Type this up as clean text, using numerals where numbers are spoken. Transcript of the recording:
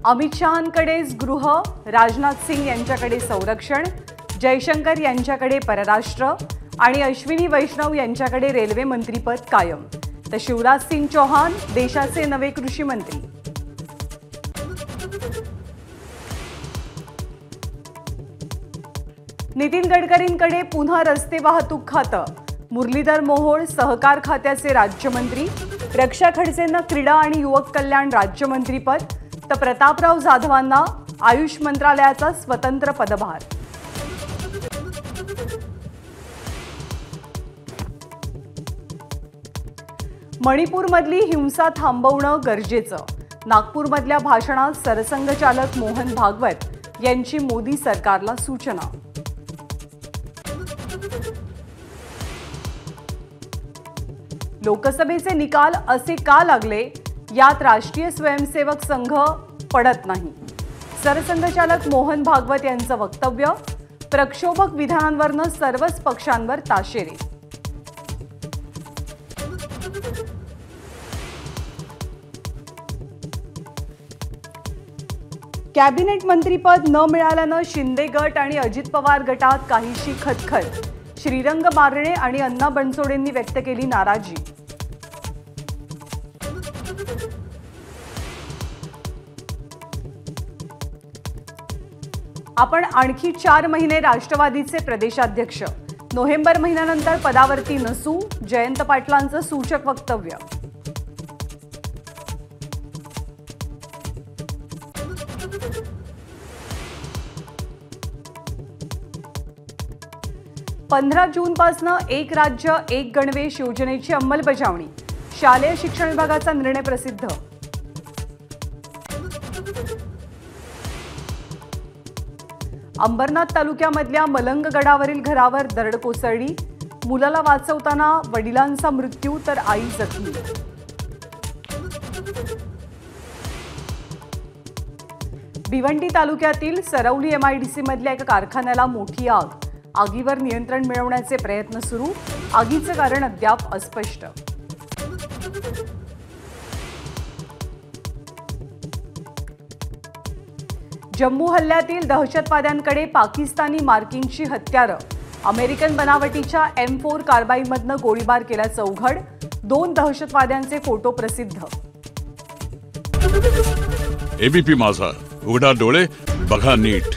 अमित शहांकडेच गृह, राजनाथ सिंग यांच्याकडे संरक्षण, जयशंकर यांच्याकडे परराष्ट्र आणि अश्विनी वैष्णव यांच्याकडे रेल्वे मंत्रीपद कायम। तर शिवराज सिंग चौहान देशाचे नवे कृषी मंत्री। नितीन गडकरींकडे पुन्हा रस्ते वाहतूक खातं, मुरलीधर मोहोळ सहकार खात्याचे राज्यमंत्री, रक्षा खडसेंना क्रीडा आणि युवक कल्याण राज्यमंत्रीपद, तर प्रतापराव जाधवांना आयुष मंत्रालयाचा स्वतंत्र पदभार। मणिपूरमधली हिंसा थांबवणं गरजेचं, नागपूरमधल्या भाषणात सरसंघचालक मोहन भागवत यांची मोदी सरकारला सूचना। लोकसभेचे निकाल असे का लागले, यात राष्ट्रीय स्वयंसेवक संघ पडत नाही। सरसंघचालक मोहन भागवत यांचं वक्तव्य, प्रक्षोभक विधानांवरनं सर्वच पक्षांवर ताशेरे। कॅबिनेट मंत्रीपद न मिळाल्यानं शिंदे गट आणि अजित पवार गटात काहीशी खतखत, श्रीरंग बारणे आणि अण्णा बनसोडेंनी व्यक्त केली नाराजी। आपण आणखी 4 महिने राष्ट्रवादीचे प्रदेशाध्यक्ष, नोव्हेंबर महिन्यानंतर पदावरती नसू, जयंत पाटलांचं सूचक वक्तव्य। पंधरा जूनपासून एक राज्य एक गणवेश योजनेची अंमलबजावणी, शालेय शिक्षण विभागाचा निर्णय प्रसिद्ध। अंबरनाथ तालुक्यामधल्या मलंग गडावरील घरावर दरड कोसळली, मुलाला वाचवताना वडिलांचा मृत्यू तर आई जखमी। भिवंडी तालुक्यातील सरवली एमआयडीसी मधल्या एका कारखान्याला मोठी आग, आगीवर नियंत्रण मिळवण्याचे प्रयत्न सुरू, आगीचं कारण अद्याप अस्पष्ट। जम्मू हल्ल्यातील दहशतवाद्यांकडे पाकिस्तानी मार्किंगची हत्यारं, अमेरिकन बनावटीच्या M4 कार्बाईनमधनं गोळीबार केल्याचं उघड, 2 दहशतवाद्यांचे फोटो प्रसिद्ध। एबीपी माझा, उघडा डोळे बघा नीट।